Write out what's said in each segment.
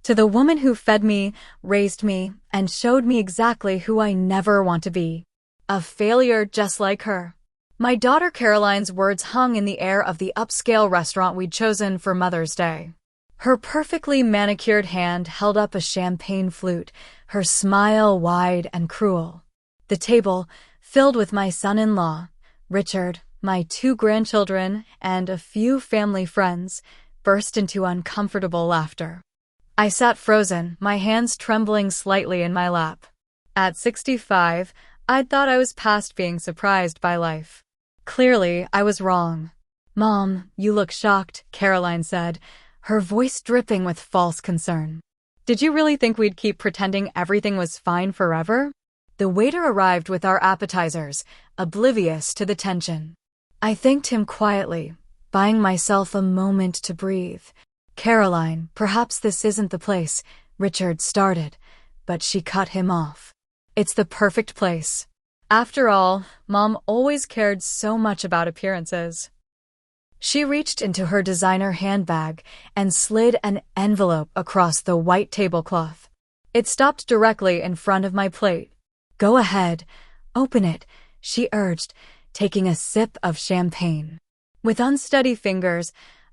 To the woman who fed me, raised me, and showed me exactly who I never want to be. A failure just like her. My daughter Caroline's words hung in the air of the upscale restaurant we'd chosen for Mother's Day. Her perfectly manicured hand held up a champagne flute, her smile wide and cruel. The table, filled with my son-in-law, Richard, my 2 grandchildren, and a few family friends, burst into uncomfortable laughter. I sat frozen, my hands trembling slightly in my lap. At 65, I'd thought I was past being surprised by life. Clearly, I was wrong. "Mom, you look shocked," Caroline said, her voice dripping with false concern. "Did you really think we'd keep pretending everything was fine forever?" The waiter arrived with our appetizers, oblivious to the tension. I thanked him quietly, buying myself a moment to breathe. "Caroline, perhaps this isn't the place," Richard started, but she cut him off. "It's the perfect place. After all, Mom always cared so much about appearances." She reached into her designer handbag and slid an envelope across the white tablecloth. It stopped directly in front of my plate. "Go ahead, open it," she urged, taking a sip of champagne. With unsteady fingers,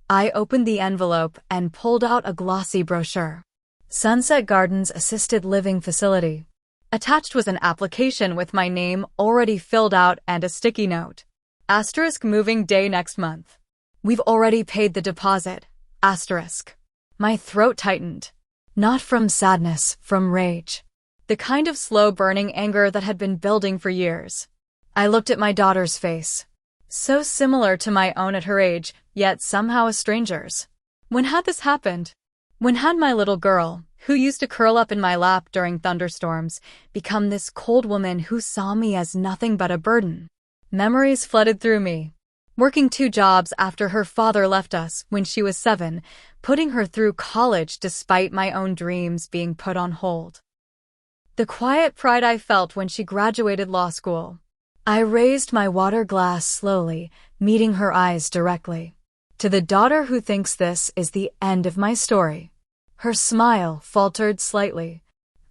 I opened the envelope and pulled out a glossy brochure. Sunset Gardens Assisted Living Facility. Attached was an application with my name already filled out and a sticky note. * moving day next month. We've already paid the deposit. *. My throat tightened. Not from sadness, from rage. The kind of slow-burning anger that had been building for years. I looked at my daughter's face. So similar to my own at her age, yet somehow a stranger's. When had this happened? When had my little girl, who used to curl up in my lap during thunderstorms, become this cold woman who saw me as nothing but a burden? Memories flooded through me. Working 2 jobs after her father left us when she was 7, putting her through college despite my own dreams being put on hold. The quiet pride I felt when she graduated law school. I raised my water glass slowly, meeting her eyes directly. To the daughter who thinks this is the end of my story. Her smile faltered slightly.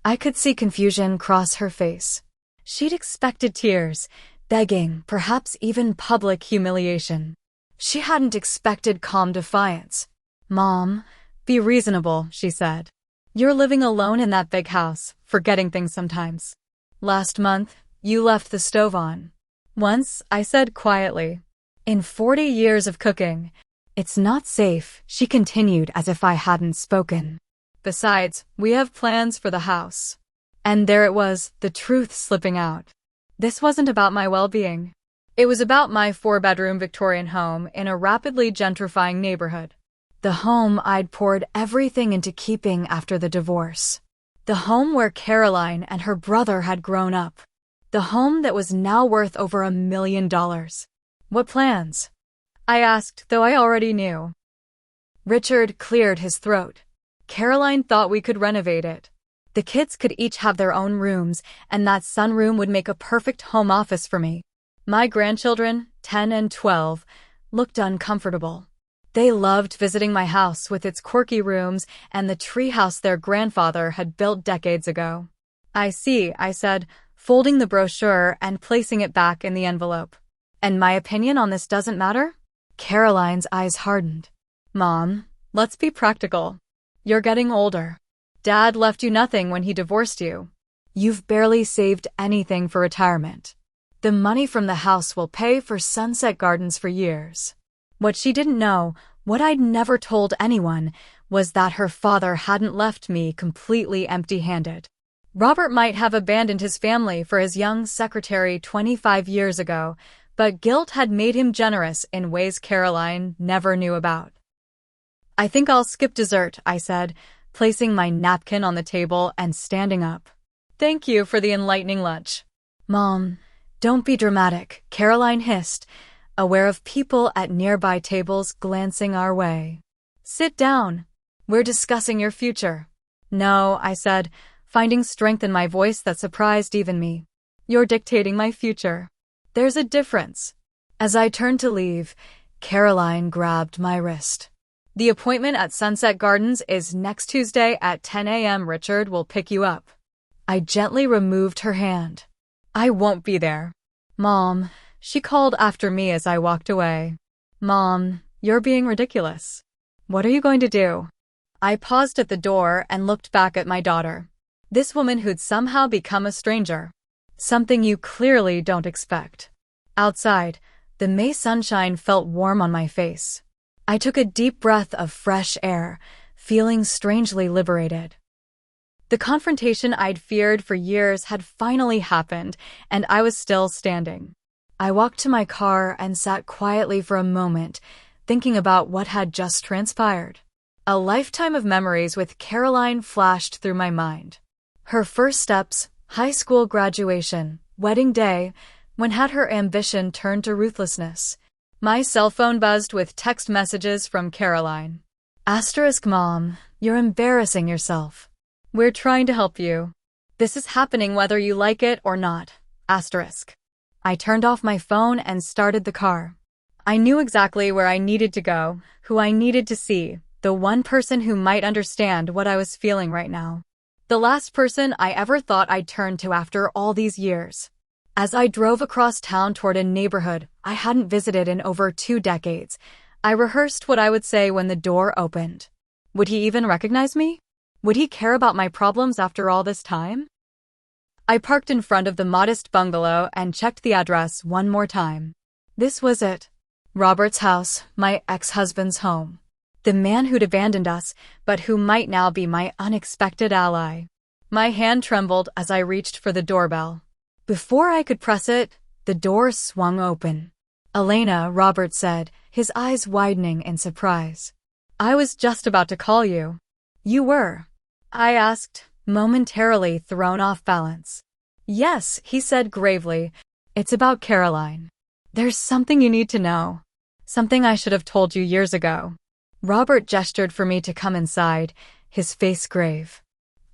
I could see confusion cross her face. She'd expected tears, begging, perhaps even public humiliation. She hadn't expected calm defiance. "Mom, be reasonable," she said. "You're living alone in that big house, forgetting things sometimes. Last month, you left the stove on." "Once," I said quietly. "In 40 years of cooking." "It's not safe," she continued as if I hadn't spoken. "Besides, we have plans for the house." And there it was, the truth slipping out. This wasn't about my well-being. It was about my 4-bedroom Victorian home in a rapidly gentrifying neighborhood. The home I'd poured everything into keeping after the divorce. The home where Caroline and her brother had grown up. The home that was now worth over $1 million. "What plans?" I asked, though I already knew. Richard cleared his throat. "Caroline thought we could renovate it. The kids could each have their own rooms, and that sunroom would make a perfect home office for me." My grandchildren, 10 and 12, looked uncomfortable. They loved visiting my house with its quirky rooms and the treehouse their grandfather had built decades ago. "I see," I said, folding the brochure and placing it back in the envelope. "And my opinion on this doesn't matter?" Caroline's eyes hardened. "Mom, let's be practical. You're getting older. Dad left you nothing when he divorced you. You've barely saved anything for retirement. The money from the house will pay for Sunset Gardens for years." What she didn't know, what I'd never told anyone, was that her father hadn't left me completely empty-handed. Robert might have abandoned his family for his young secretary 25 years ago, but guilt had made him generous in ways Caroline never knew about. "I think I'll skip dessert," I said, placing my napkin on the table and standing up. "Thank you for the enlightening lunch." "Mom, don't be dramatic," Caroline hissed, aware of people at nearby tables glancing our way. "Sit down. We're discussing your future." "No," I said, finding strength in my voice that surprised even me. "You're dictating my future. There's a difference." As I turned to leave, Caroline grabbed my wrist. The appointment at Sunset Gardens is next Tuesday at 10 a.m. Richard will pick you up. I gently removed her hand. I won't be there. Mom, she called after me as I walked away. Mom, you're being ridiculous. What are you going to do? I paused at the door and looked back at my daughter. This woman who'd somehow become a stranger. Something you clearly don't expect. Outside, the May sunshine felt warm on my face. I took a deep breath of fresh air, feeling strangely liberated. The confrontation I'd feared for years had finally happened, and I was still standing. I walked to my car and sat quietly for a moment, thinking about what had just transpired. A lifetime of memories with Caroline flashed through my mind. Her first steps, high school graduation, wedding day, when had her ambition turned to ruthlessness? My cell phone buzzed with text messages from Caroline. Mom, you're embarrassing yourself. We're trying to help you. This is happening whether you like it or not. I turned off my phone and started the car. I knew exactly where I needed to go, who I needed to see, the one person who might understand what I was feeling right now. The last person I ever thought I'd turn to after all these years. As I drove across town toward a neighborhood I hadn't visited in over 2 decades, I rehearsed what I would say when the door opened. Would he even recognize me? Would he care about my problems after all this time? I parked in front of the modest bungalow and checked the address one more time. This was it. Robert's house, my ex-husband's home. The man who'd abandoned us, but who might now be my unexpected ally. My hand trembled as I reached for the doorbell. Before I could press it, the door swung open. Elena, Robert said, his eyes widening in surprise. I was just about to call you. You were? I asked, momentarily thrown off balance. Yes, he said gravely. It's about Caroline. There's something you need to know. Something I should have told you years ago. Robert gestured for me to come inside, his face grave.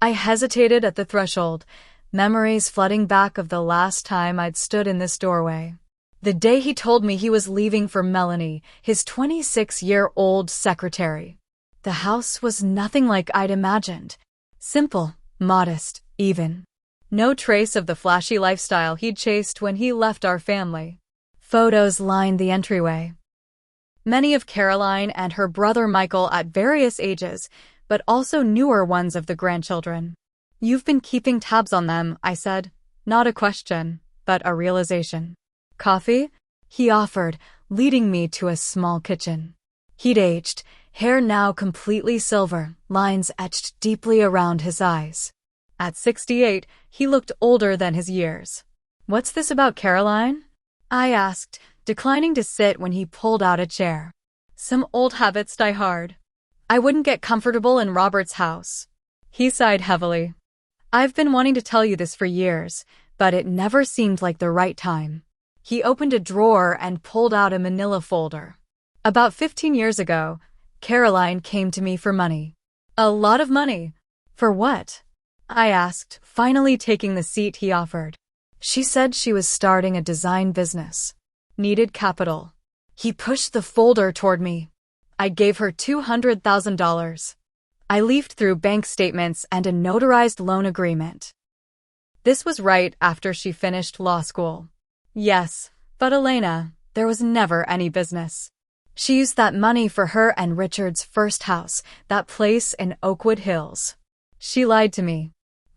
I hesitated at the threshold, memories flooding back of the last time I'd stood in this doorway. The day he told me he was leaving for Melanie, his 26-year-old secretary. The house was nothing like I'd imagined. Simple, modest, even. No trace of the flashy lifestyle he'd chased when he left our family. Photos lined the entryway. Many of Caroline and her brother Michael at various ages, but also newer ones of the grandchildren. You've been keeping tabs on them, I said. Not a question, but a realization. Coffee? He offered, leading me to a small kitchen. He'd aged, hair now completely silver, lines etched deeply around his eyes. At 68, he looked older than his years. What's this about Caroline? I asked, declining to sit when he pulled out a chair. Some old habits die hard. I wouldn't get comfortable in Robert's house. He sighed heavily. I've been wanting to tell you this for years, but it never seemed like the right time. He opened a drawer and pulled out a manila folder. About 15 years ago, Caroline came to me for money. A lot of money. For what? I asked, finally taking the seat he offered. She said she was starting a design business. Needed capital. He pushed the folder toward me. I gave her $200,000. I leafed through bank statements and a notarized loan agreement. This was right after she finished law school. Yes, but Elena, there was never any business. She used that money for her and Richard's first house, that place in Oakwood Hills. She lied to me.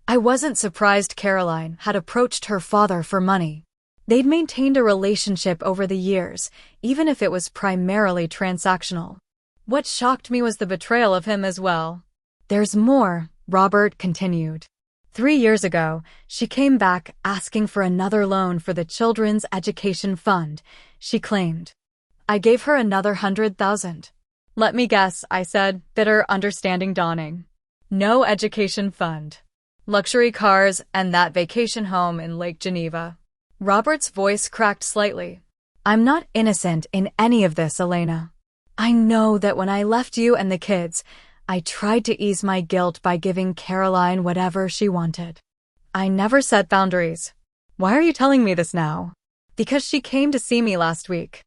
I wasn't surprised Caroline had approached her father for money. They'd maintained a relationship over the years, even if it was primarily transactional. What shocked me was the betrayal of him as well. There's more, Robert continued. 3 years ago, she came back asking for another loan for the Children's Education Fund, she claimed. I gave her another $100,000. Let me guess, I said, bitter understanding dawning. No education fund. Luxury cars and that vacation home in Lake Geneva. Robert's voice cracked slightly. I'm not innocent in any of this, Elena. I know that when I left you and the kids, I tried to ease my guilt by giving Caroline whatever she wanted. I never set boundaries. Why are you telling me this now? Because she came to see me last week.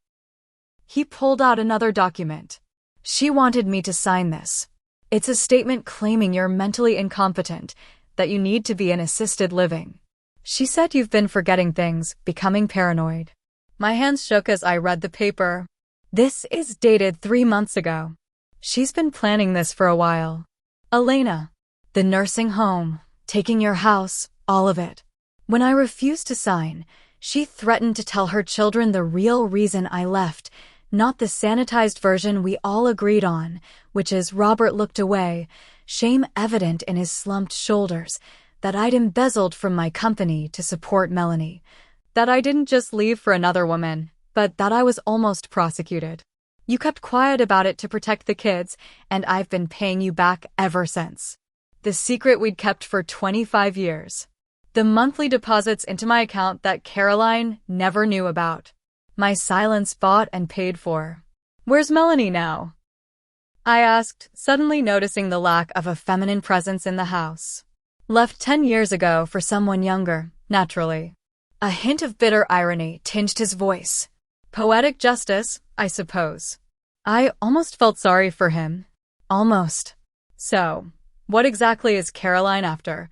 He pulled out another document. She wanted me to sign this. It's a statement claiming you're mentally incompetent, that you need to be in assisted living. She said you've been forgetting things, becoming paranoid. My hands shook as I read the paper. This is dated 3 months ago. She's been planning this for a while. Elena. The nursing home, taking your house, all of it. When I refused to sign, she threatened to tell her children the real reason I left, not the sanitized version we all agreed on, which is Robert looked away, shame evident in his slumped shoulders, that I'd embezzled from my company to support Melanie, that I didn't just leave for another woman, but that I was almost prosecuted. You kept quiet about it to protect the kids, and I've been paying you back ever since. The secret we'd kept for 25 years. The monthly deposits into my account that Caroline never knew about. My silence bought and paid for. Where's Melanie now? I asked, suddenly noticing the lack of a feminine presence in the house. Left 10 years ago for someone younger, naturally. A hint of bitter irony tinged his voice. Poetic justice, I suppose. I almost felt sorry for him. Almost. So, what exactly is Caroline after?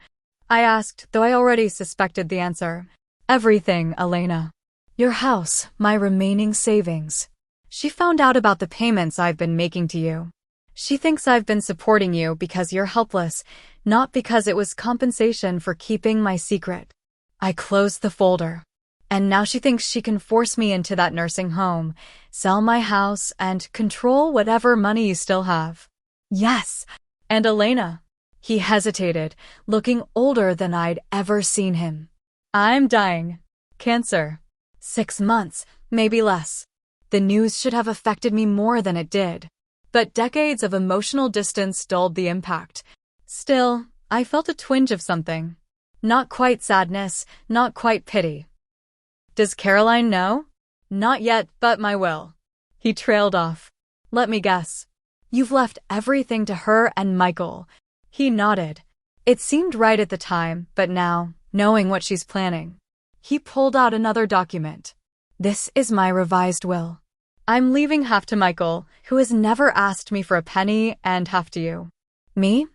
I asked, though I already suspected the answer. Everything, Elena. Your house, my remaining savings. She found out about the payments I've been making to you. She thinks I've been supporting you because you're helpless, not because it was compensation for keeping my secret. I closed the folder. And now she thinks she can force me into that nursing home, sell my house, and control whatever money you still have. Yes. And Elena. He hesitated, looking older than I'd ever seen him. I'm dying. Cancer. 6 months, maybe less. The news should have affected me more than it did. But decades of emotional distance dulled the impact. Still, I felt a twinge of something. Not quite sadness, not quite pity. Does Caroline know? Not yet, but my will. He trailed off. Let me guess. You've left everything to her and Michael. He nodded. It seemed right at the time, but now, knowing what she's planning. He pulled out another document. This is my revised will. I'm leaving half to Michael, who has never asked me for a penny, and half to you. Me?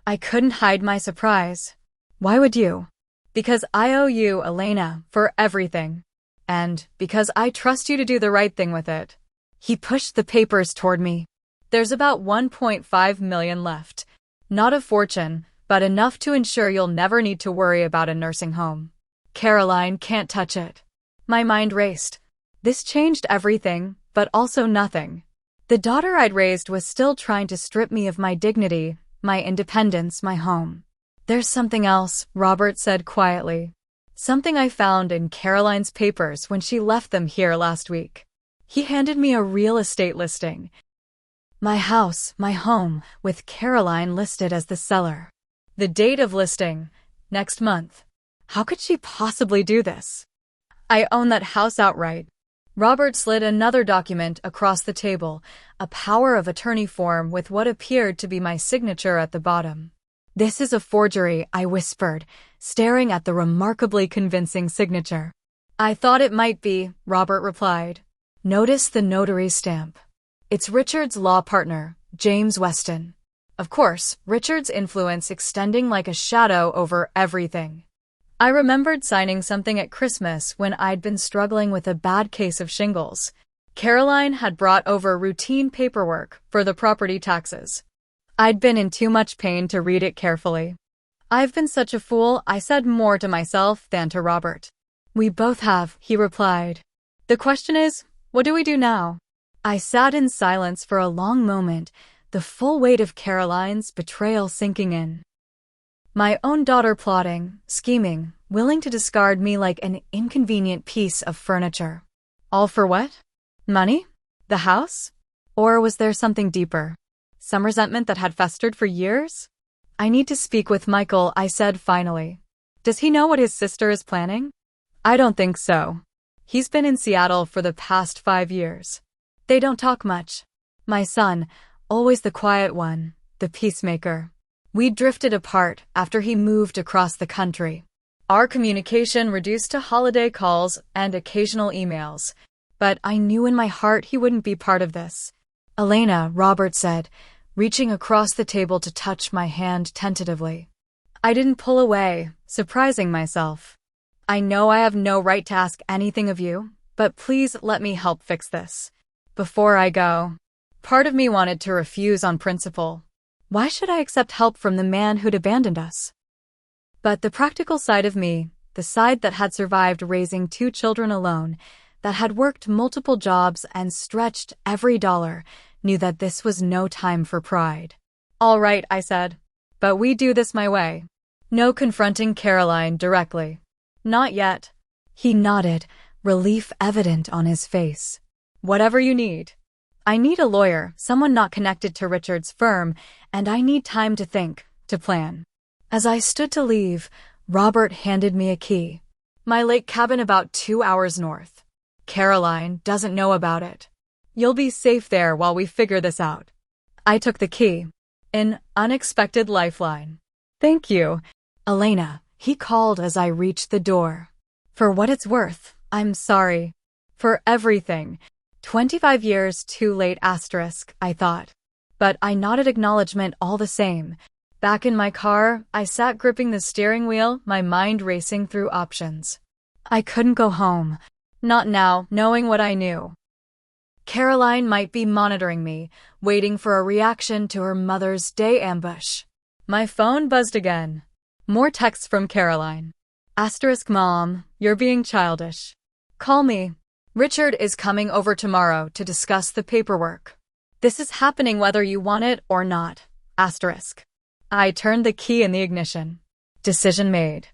I couldn't hide my surprise. Why would you? Because I owe you, Elena, for everything. And because I trust you to do the right thing with it. He pushed the papers toward me. There's about 1.5 million left. Not a fortune, but enough to ensure you'll never need to worry about a nursing home. Caroline can't touch it. My mind raced. This changed everything, but also nothing. The daughter I'd raised was still trying to strip me of my dignity, my independence, my home. There's something else, Robert said quietly. Something I found in Caroline's papers when she left them here last week. He handed me a real estate listing. My house, my home, with Caroline listed as the seller. The date of listing, next month. How could she possibly do this? I own that house outright. Robert slid another document across the table, a power of attorney form with what appeared to be my signature at the bottom. This is a forgery, I whispered, staring at the remarkably convincing signature. I thought it might be, Robert replied. Notice the notary stamp. It's Richard's law partner, James Weston. Of course, Richard's influence extending like a shadow over everything. I remembered signing something at Christmas when I'd been struggling with a bad case of shingles. Caroline had brought over routine paperwork for the property taxes. I'd been in too much pain to read it carefully. I've been such a fool, I said more to myself than to Robert. We both have, he replied. The question is, what do we do now? I sat in silence for a long moment, the full weight of Caroline's betrayal sinking in. My own daughter plotting, scheming, willing to discard me like an inconvenient piece of furniture. All for what? Money? The house? Or was there something deeper? Some resentment that had festered for years? I need to speak with Michael, I said finally. Does he know what his sister is planning? I don't think so. He's been in Seattle for the past 5 years. They don't talk much. My son, always the quiet one, the peacemaker. We drifted apart after he moved across the country. Our communication reduced to holiday calls and occasional emails. But I knew in my heart he wouldn't be part of this. Elena, Robert said, reaching across the table to touch my hand tentatively. I didn't pull away, surprising myself. I know I have no right to ask anything of you, but please let me help fix this. Before I go. Part of me wanted to refuse on principle. Why should I accept help from the man who'd abandoned us? But the practical side of me, the side that had survived raising 2 children alone, that had worked multiple jobs and stretched every dollar, knew that this was no time for pride. All right, I said. But we do this my way. No confronting Caroline directly. Not yet. He nodded, relief evident on his face. Whatever you need. I need a lawyer, someone not connected to Richard's firm, and I need time to think, to plan. As I stood to leave, Robert handed me a key. My lake cabin about 2 hours north. Caroline doesn't know about it. You'll be safe there while we figure this out. I took the key. An unexpected lifeline. Thank you. Elena, he called as I reached the door. For what it's worth, I'm sorry. For everything. 25 years too late asterisk, I thought. But I nodded acknowledgement all the same. Back in my car, I sat gripping the steering wheel, my mind racing through options. I couldn't go home. Not now, knowing what I knew. Caroline might be monitoring me, waiting for a reaction to her Mother's Day ambush. My phone buzzed again. More texts from Caroline. Asterisk Mom, you're being childish. Call me. Richard is coming over tomorrow to discuss the paperwork. This is happening whether you want it or not. Asterisk. I turned the key in the ignition. Decision made.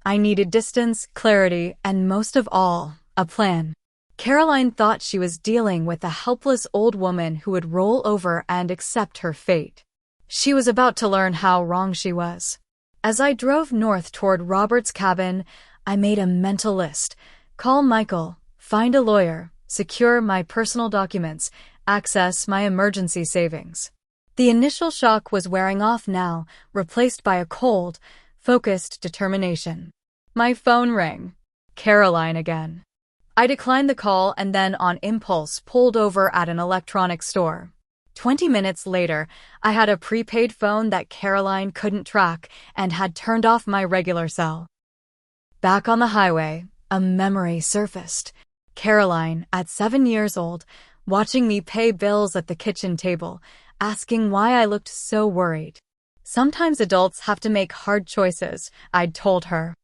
I needed distance, clarity, and most of all, a plan. Caroline thought she was dealing with a helpless old woman who would roll over and accept her fate. She was about to learn how wrong she was. As I drove north toward Robert's cabin, I made a mental list. Call Michael, find a lawyer, secure my personal documents, access my emergency savings. The initial shock was wearing off now, replaced by a cold, focused determination. My phone rang. Caroline again. I declined the call and then on impulse pulled over at an electronics store. 20 minutes later, I had a prepaid phone that Caroline couldn't track and had turned off my regular cell. Back on the highway, a memory surfaced. Caroline, at 7 years old, watching me pay bills at the kitchen table, asking why I looked so worried. Sometimes adults have to make hard choices, I'd told her.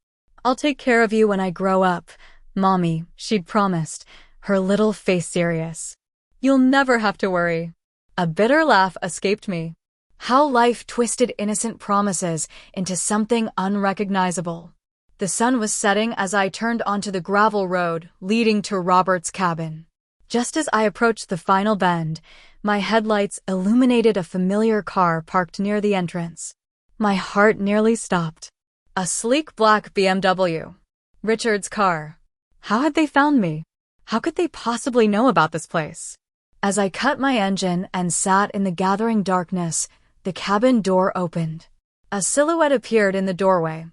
I'll take care of you when I grow up, Mommy, she'd promised, her little face serious. You'll never have to worry. A bitter laugh escaped me. How life twisted innocent promises into something unrecognizable. The sun was setting as I turned onto the gravel road leading to Robert's cabin. Just as I approached the final bend, my headlights illuminated a familiar car parked near the entrance. My heart nearly stopped. A sleek black BMW. Richard's car. How had they found me? How could they possibly know about this place? As I cut my engine and sat in the gathering darkness, the cabin door opened. A silhouette appeared in the doorway,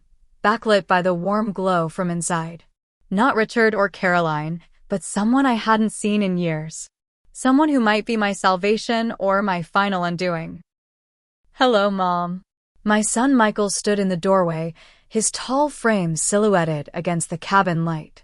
backlit by the warm glow from inside. Not Richard or Caroline, but someone I hadn't seen in years. Someone who might be my salvation or my final undoing. Hello, Mom. My son Michael stood in the doorway, his tall frame silhouetted against the cabin light.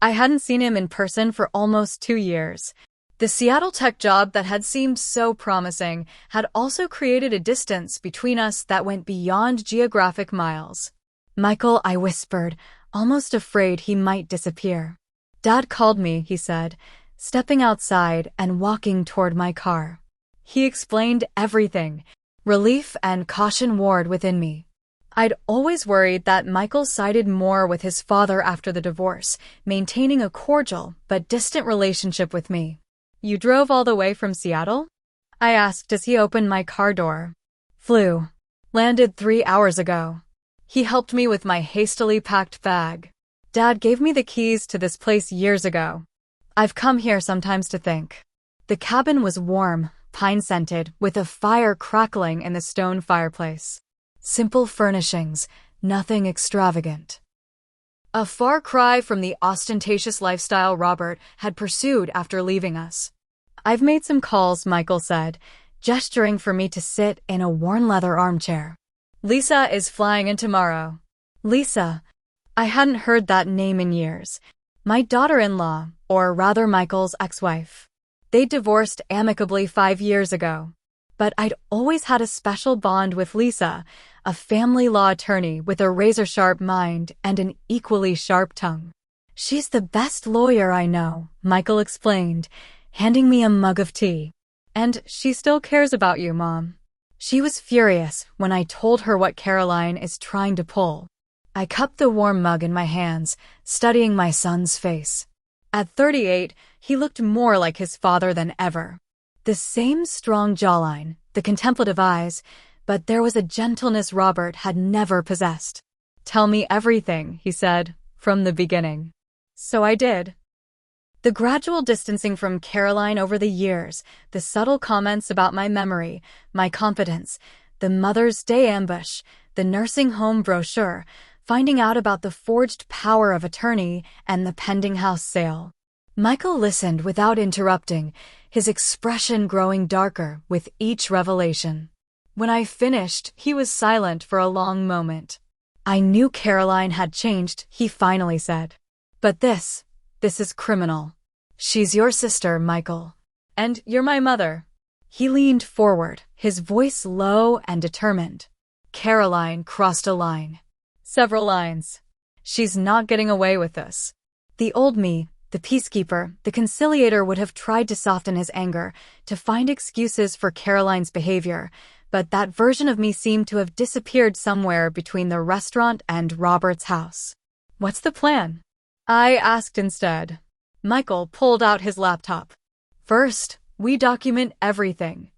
I hadn't seen him in person for almost 2 years. The Seattle tech job that had seemed so promising had also created a distance between us that went beyond geographic miles. Michael, I whispered, almost afraid he might disappear. Dad called me, he said, stepping outside and walking toward my car. He explained everything, relief and caution warred within me. I'd always worried that Michael sided more with his father after the divorce, maintaining a cordial but distant relationship with me. You drove all the way from Seattle? I asked as he opened my car door. Flew. Landed 3 hours ago. He helped me with my hastily packed bag. Dad gave me the keys to this place years ago. I've come here sometimes to think. The cabin was warm, pine-scented, with a fire crackling in the stone fireplace. Simple furnishings, nothing extravagant. A far cry from the ostentatious lifestyle Robert had pursued after leaving us. I've made some calls, Michael said, gesturing for me to sit in a worn leather armchair. Lisa is flying in tomorrow. Lisa. I hadn't heard that name in years. My daughter-in-law, or rather Michael's ex-wife. They divorced amicably 5 years ago. But I'd always had a special bond with Lisa, a family law attorney with a razor-sharp mind and an equally sharp tongue. She's the best lawyer I know, Michael explained, handing me a mug of tea. And she still cares about you, Mom. She was furious when I told her what Caroline is trying to pull. I cupped the warm mug in my hands, studying my son's face. At 38, he looked more like his father than ever. The same strong jawline, the contemplative eyes, but there was a gentleness Robert had never possessed. Tell me everything, he said, from the beginning. So I did. The gradual distancing from Caroline over the years, the subtle comments about my memory, my competence, the Mother's Day ambush, the nursing home brochure, finding out about the forged power of attorney and the pending house sale. Michael listened without interrupting, his expression growing darker with each revelation. When I finished, he was silent for a long moment. I knew Caroline had changed, he finally said. But this is criminal. She's your sister, Michael. And you're my mother. He leaned forward, his voice low and determined. Caroline crossed a line. Several lines. She's not getting away with this. The old me, the peacekeeper, the conciliator would have tried to soften his anger, to find excuses for Caroline's behavior, but that version of me seemed to have disappeared somewhere between the restaurant and Robert's house. What's the plan? I asked instead. Michael pulled out his laptop. First, we document everything.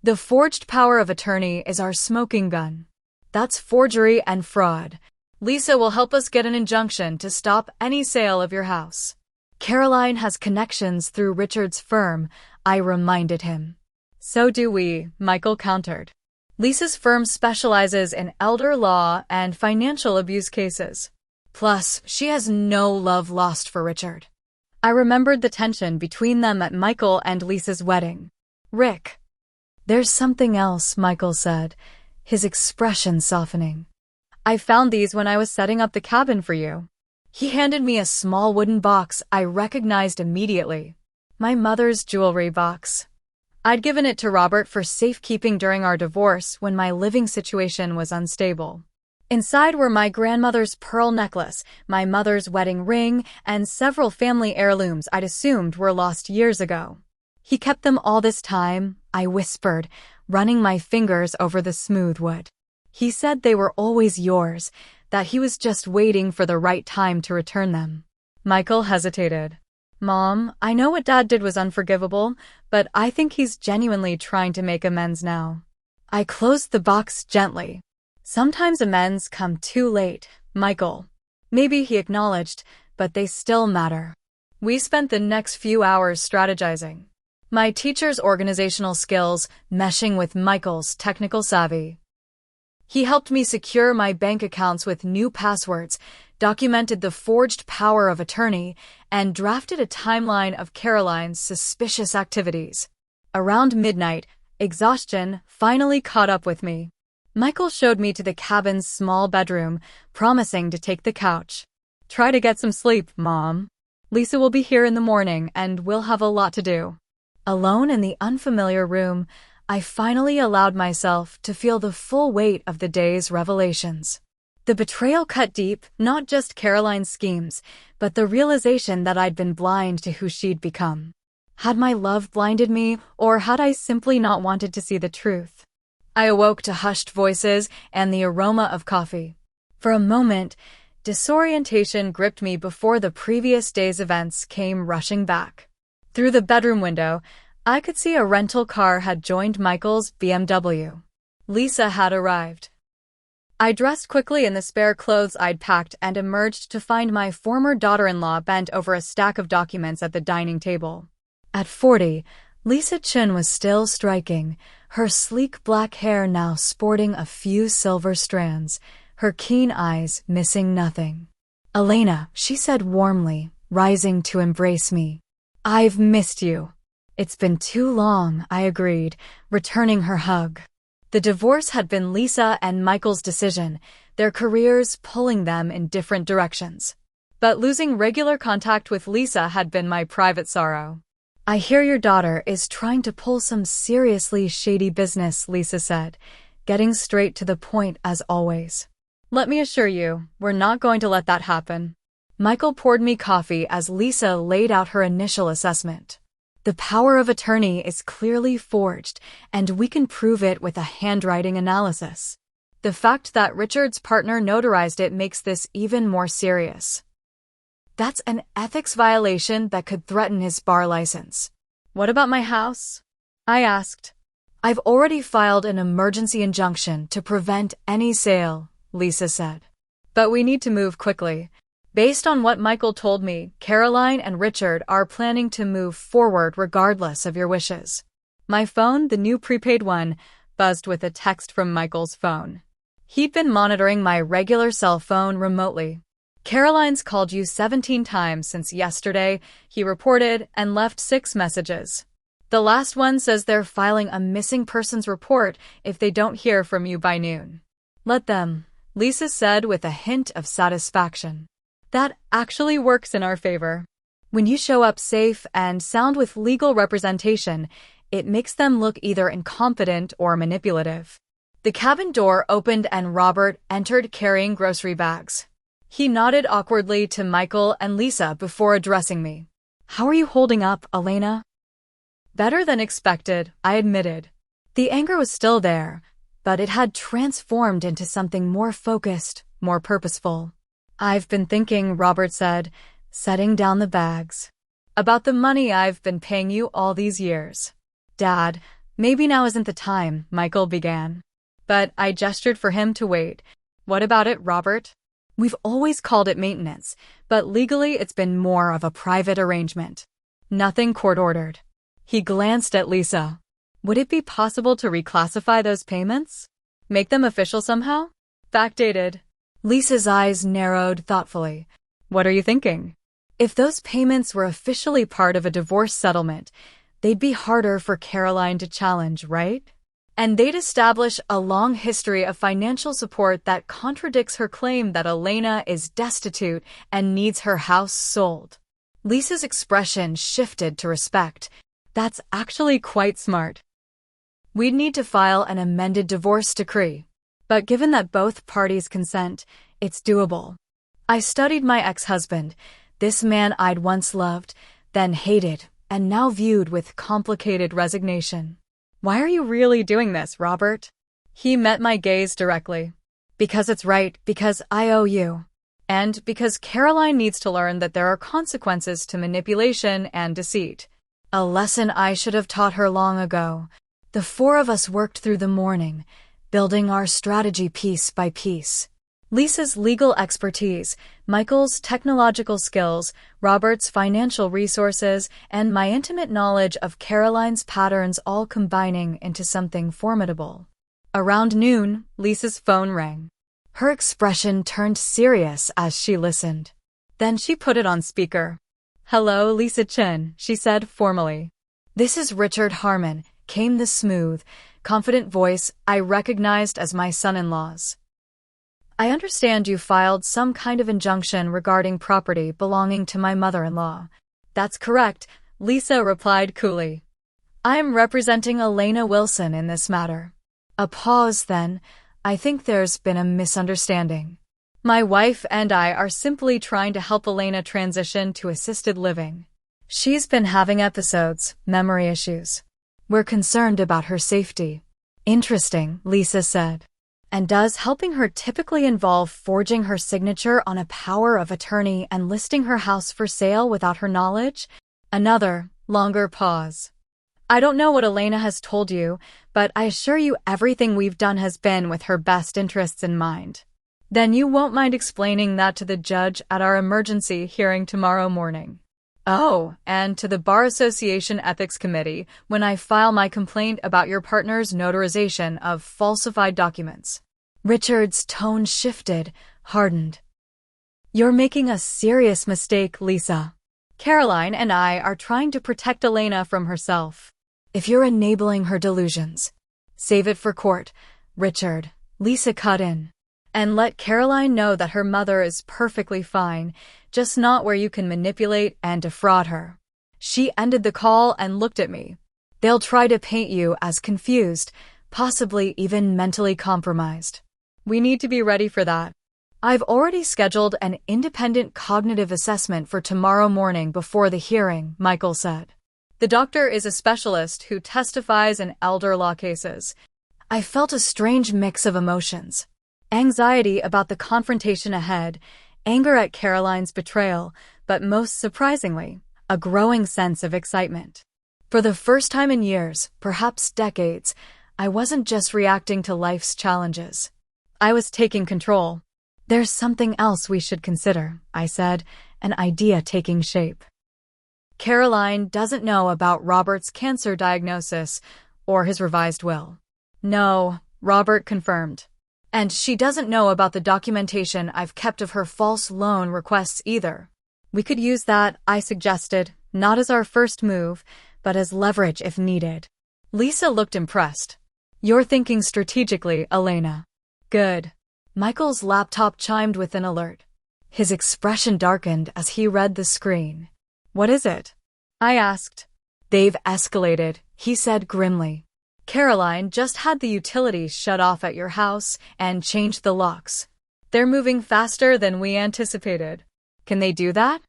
The forged power of attorney is our smoking gun. That's forgery and fraud. Lisa will help us get an injunction to stop any sale of your house. Caroline has connections through Richard's firm, I reminded him. So do we, Michael countered. Lisa's firm specializes in elder law and financial abuse cases. Plus, she has no love lost for Richard. I remembered the tension between them at Michael and Lisa's wedding. Rick. There's something else, Michael said, his expression softening. I found these when I was setting up the cabin for you. He handed me a small wooden box I recognized immediately. My mother's jewelry box. I'd given it to Robert for safekeeping during our divorce when my living situation was unstable. Inside were my grandmother's pearl necklace, my mother's wedding ring, and several family heirlooms I'd assumed were lost years ago. He kept them all this time, I whispered, running my fingers over the smooth wood. He said they were always yours, that he was just waiting for the right time to return them. Michael hesitated. Mom, I know what Dad did was unforgivable, but I think he's genuinely trying to make amends now. I closed the box gently. Sometimes amends come too late, Michael. Maybe he acknowledged, but they still matter. We spent the next few hours strategizing. My teacher's organizational skills meshing with Michael's technical savvy. He helped me secure my bank accounts with new passwords, documented the forged power of attorney, and drafted a timeline of Caroline's suspicious activities. Around midnight, exhaustion finally caught up with me. Michael showed me to the cabin's small bedroom, promising to take the couch. Try to get some sleep, Mom. Lisa will be here in the morning and we'll have a lot to do. Alone in the unfamiliar room, I finally allowed myself to feel the full weight of the day's revelations. The betrayal cut deep, not just Caroline's schemes, but the realization that I'd been blind to who she'd become. Had my love blinded me, or had I simply not wanted to see the truth? I awoke to hushed voices and the aroma of coffee. For a moment, disorientation gripped me before the previous day's events came rushing back. Through the bedroom window, I could see a rental car had joined Michael's BMW. Lisa had arrived. I dressed quickly in the spare clothes I'd packed and emerged to find my former daughter-in-law bent over a stack of documents at the dining table. At 40, Lisa Chun was still striking, her sleek black hair now sporting a few silver strands, her keen eyes missing nothing. Elena, she said warmly, rising to embrace me. I've missed you. It's been too long, I agreed, returning her hug. The divorce had been Lisa and Michael's decision, their careers pulling them in different directions. But losing regular contact with Lisa had been my private sorrow. I hear your daughter is trying to pull some seriously shady business, Lisa said, getting straight to the point as always. Let me assure you, we're not going to let that happen. Michael poured me coffee as Lisa laid out her initial assessment. The power of attorney is clearly forged, and we can prove it with a handwriting analysis. The fact that Richard's partner notarized it makes this even more serious. That's an ethics violation that could threaten his bar license. What about my house? I asked. I've already filed an emergency injunction to prevent any sale, Lisa said. But we need to move quickly. Based on what Michael told me, Caroline and Richard are planning to move forward regardless of your wishes. My phone, the new prepaid one, buzzed with a text from Michael's phone. He'd been monitoring my regular cell phone remotely. Caroline's called you 17 times since yesterday, he reported, and left 6 messages. The last one says they're filing a missing persons report if they don't hear from you by noon. Let them, Lisa said with a hint of satisfaction. That actually works in our favor. When you show up safe and sound with legal representation, it makes them look either incompetent or manipulative. The cabin door opened and Robert entered carrying grocery bags. He nodded awkwardly to Michael and Lisa before addressing me. How are you holding up, Elena? Better than expected, I admitted. The anger was still there, but it had transformed into something more focused, more purposeful. I've been thinking, Robert said, setting down the bags, about the money I've been paying you all these years. Dad, maybe now isn't the time, Michael began. But I gestured for him to wait. What about it, Robert? We've always called it maintenance, but legally it's been more of a private arrangement. Nothing court-ordered. He glanced at Lisa. Would it be possible to reclassify those payments? Make them official somehow? Backdated. Lisa's eyes narrowed thoughtfully. What are you thinking? If those payments were officially part of a divorce settlement, they'd be harder for Caroline to challenge, right? And they'd establish a long history of financial support that contradicts her claim that Elena is destitute and needs her house sold. Lisa's expression shifted to respect. That's actually quite smart. We'd need to file an amended divorce decree. But given that both parties consent, it's doable. I studied my ex-husband, this man I'd once loved, then hated, and now viewed with complicated resignation. Why are you really doing this, Robert? He met my gaze directly. Because it's right, because I owe you. And because Caroline needs to learn that there are consequences to manipulation and deceit. A lesson I should have taught her long ago. The 4 of us worked through the morning, building our strategy piece by piece. Lisa's legal expertise, Michael's technological skills, Robert's financial resources, and my intimate knowledge of Caroline's patterns all combining into something formidable. Around noon, Lisa's phone rang. Her expression turned serious as she listened. Then she put it on speaker. Hello, Lisa Chin, she said formally. This is Richard Harmon, came the smooth, confident voice I recognized as my son-in-law's. I understand you filed some kind of injunction regarding property belonging to my mother-in-law. That's correct, Lisa replied coolly. I am representing Elena Wilson in this matter. A pause then. I think there's been a misunderstanding. My wife and I are simply trying to help Elena transition to assisted living. She's been having episodes, memory issues. We're concerned about her safety. Interesting, Lisa said. And does helping her typically involve forging her signature on a power of attorney and listing her house for sale without her knowledge? Another, longer pause. I don't know what Elena has told you, but I assure you everything we've done has been with her best interests in mind. Then you won't mind explaining that to the judge at our emergency hearing tomorrow morning. Oh, and to the Bar Association Ethics Committee when I file my complaint about your partner's notarization of falsified documents. Richard's tone shifted, hardened. You're making a serious mistake, Lisa. Caroline and I are trying to protect Elena from herself. If you're enabling her delusions, save it for court, Richard. Lisa cut in. And let Caroline know that her mother is perfectly fine, just not where you can manipulate and defraud her. She ended the call and looked at me. They'll try to paint you as confused, possibly even mentally compromised. We need to be ready for that. I've already scheduled an independent cognitive assessment for tomorrow morning before the hearing, Michael said. The doctor is a specialist who testifies in elder law cases. I felt a strange mix of emotions. Anxiety about the confrontation ahead, anger at Caroline's betrayal, but most surprisingly, a growing sense of excitement. For the first time in years, perhaps decades, I wasn't just reacting to life's challenges. I was taking control. There's something else we should consider, I said, an idea taking shape. Caroline doesn't know about Robert's cancer diagnosis or his revised will. No, Robert confirmed. And she doesn't know about the documentation I've kept of her false loan requests either. We could use that, I suggested, not as our first move, but as leverage if needed. Lisa looked impressed. You're thinking strategically, Elena. Good. Michael's laptop chimed with an alert. His expression darkened as he read the screen. What is it? I asked. They've escalated, he said grimly. Caroline just had the utilities shut off at your house and changed the locks. They're moving faster than we anticipated. Can they do that?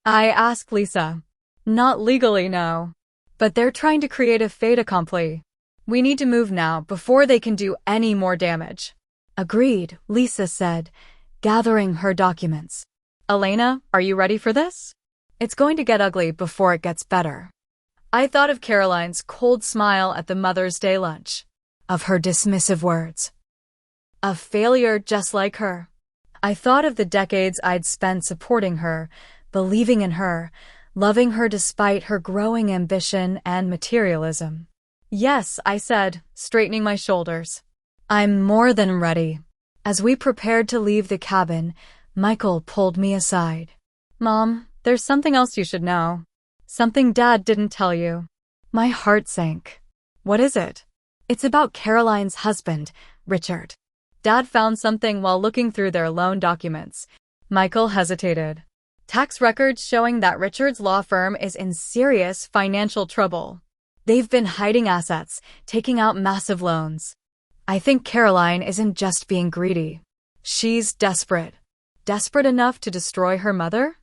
I asked Lisa. Not legally, no. But they're trying to create a fait accompli. We need to move now before they can do any more damage. Agreed, Lisa said, gathering her documents. Elena, are you ready for this? It's going to get ugly before it gets better. I thought of Caroline's cold smile at the Mother's Day lunch, of her dismissive words. A failure just like her. I thought of the decades I'd spent supporting her, believing in her, loving her despite her growing ambition and materialism. Yes, I said, straightening my shoulders. I'm more than ready. As we prepared to leave the cabin, Michael pulled me aside. Mom, there's something else you should know. Something Dad didn't tell you. My heart sank. What is it? It's about Caroline's husband, Richard. Dad found something while looking through their loan documents. Michael hesitated. Tax records showing that Richard's law firm is in serious financial trouble. They've been hiding assets, taking out massive loans. I think Caroline isn't just being greedy. She's desperate. Desperate enough to destroy her mother?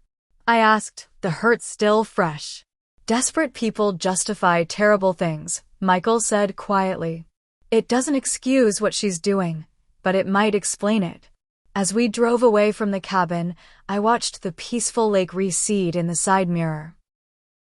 I asked, the hurt still fresh. Desperate people justify terrible things, Michael said quietly. It doesn't excuse what she's doing, but it might explain it. As we drove away from the cabin, I watched the peaceful lake recede in the side mirror.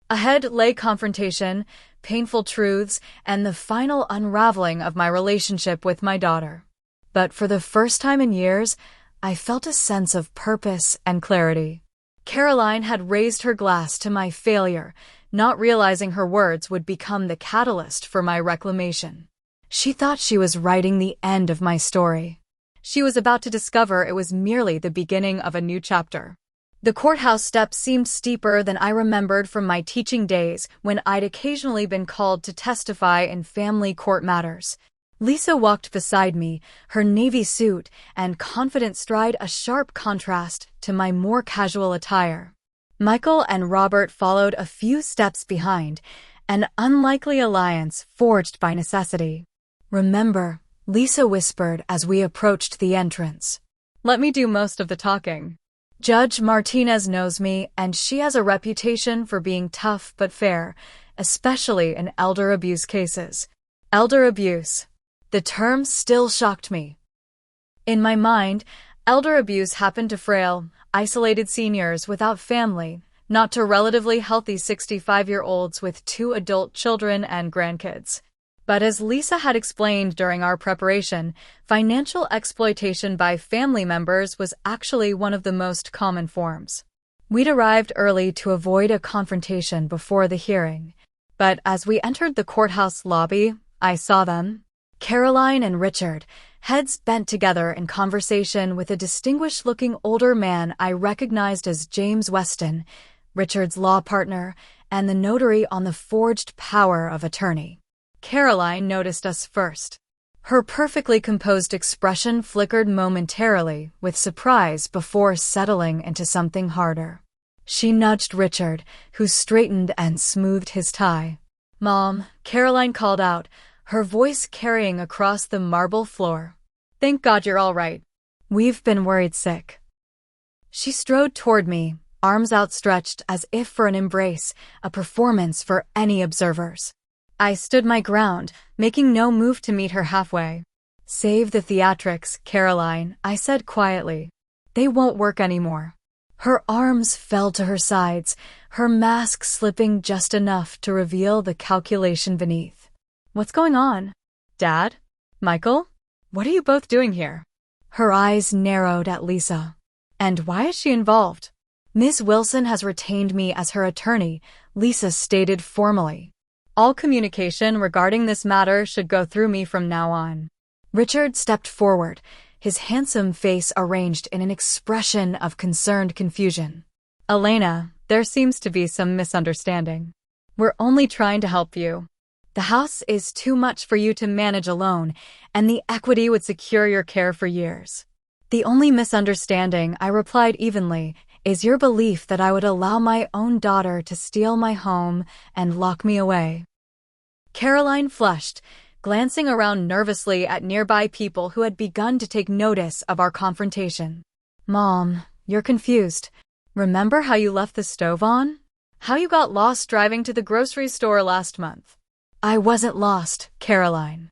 Ahead lay confrontation, painful truths, and the final unraveling of my relationship with my daughter. But for the first time in years, I felt a sense of purpose and clarity. Caroline had raised her glass to my failure, not realizing her words would become the catalyst for my reclamation. She thought she was writing the end of my story. She was about to discover it was merely the beginning of a new chapter. The courthouse steps seemed steeper than I remembered from my teaching days when I'd occasionally been called to testify in family court matters. Lisa walked beside me, her navy suit and confident stride a sharp contrast to my more casual attire. Michael and Robert followed a few steps behind, an unlikely alliance forged by necessity. Remember, Lisa whispered as we approached the entrance. Let me do most of the talking. Judge Martinez knows me, and she has a reputation for being tough but fair, especially in elder abuse cases. Elder abuse. The term still shocked me. In my mind, elder abuse happened to frail, isolated seniors without family, not to relatively healthy 65-year-olds with 2 adult children and grandkids. But as Lisa had explained during our preparation, financial exploitation by family members was actually one of the most common forms. We'd arrived early to avoid a confrontation before the hearing. But as we entered the courthouse lobby, I saw them. Caroline and Richard, heads bent together in conversation with a distinguished-looking older man I recognized as James Weston, Richard's law partner, and the notary on the forged power of attorney. Caroline noticed us first. Her perfectly composed expression flickered momentarily with surprise before settling into something harder. She nudged Richard, who straightened and smoothed his tie. "Mom," Caroline called out, her voice carrying across the marble floor. "Thank God you're all right. We've been worried sick." She strode toward me, arms outstretched as if for an embrace, a performance for any observers. I stood my ground, making no move to meet her halfway. "Save the theatrics, Caroline," I said quietly. "They won't work anymore." Her arms fell to her sides, her mask slipping just enough to reveal the calculation beneath. "What's going on? Dad? Michael? What are you both doing here?" Her eyes narrowed at Lisa. "And why is she involved?" "Ms. Wilson has retained me as her attorney," Lisa stated formally. "All communication regarding this matter should go through me from now on." Richard stepped forward, his handsome face arranged in an expression of concerned confusion. "Elena, there seems to be some misunderstanding. We're only trying to help you. The house is too much for you to manage alone, and the equity would secure your care for years." "The only misunderstanding," I replied evenly, "is your belief that I would allow my own daughter to steal my home and lock me away." Caroline flushed, glancing around nervously at nearby people who had begun to take notice of our confrontation. "Mom, you're confused. Remember how you left the stove on? How you got lost driving to the grocery store last month?" "I wasn't lost, Caroline.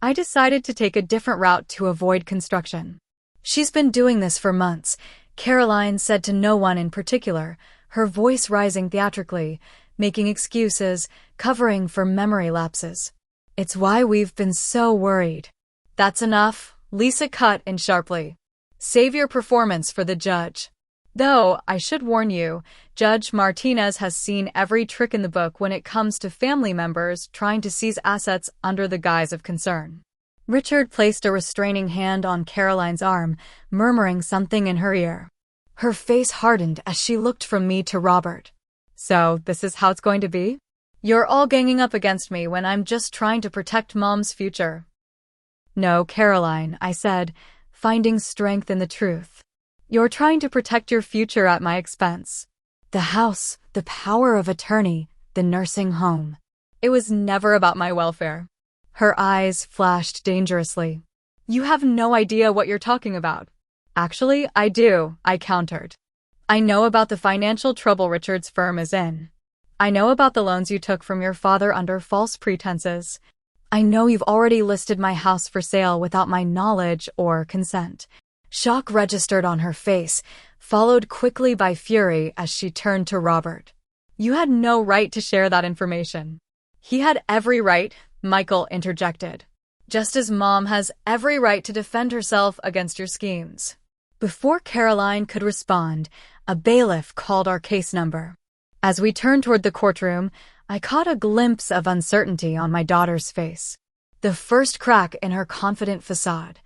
I decided to take a different route to avoid construction." "She's been doing this for months," Caroline said to no one in particular, her voice rising theatrically, making excuses, covering for memory lapses. "It's why we've been so worried." "That's enough," Lisa cut in sharply. "Save your performance for the judge. Though, I should warn you, Judge Martinez has seen every trick in the book when it comes to family members trying to seize assets under the guise of concern." Richard placed a restraining hand on Caroline's arm, murmuring something in her ear. Her face hardened as she looked from me to Robert. "So, this is how it's going to be? You're all ganging up against me when I'm just trying to protect Mom's future." "No, Caroline," I said, finding strength in the truth. "You're trying to protect your future at my expense. The house, the power of attorney, the nursing home. It was never about my welfare." Her eyes flashed dangerously. "You have no idea what you're talking about." "Actually, I do," I countered. "I know about the financial trouble Richard's firm is in. I know about the loans you took from your father under false pretenses. I know you've already listed my house for sale without my knowledge or consent." Shock registered on her face, followed quickly by fury as she turned to Robert. "You had no right to share that information." "He had every right," Michael interjected. "Just as Mom has every right to defend herself against your schemes." Before Caroline could respond, a bailiff called our case number. As we turned toward the courtroom, I caught a glimpse of uncertainty on my daughter's face, the first crack in her confident facade.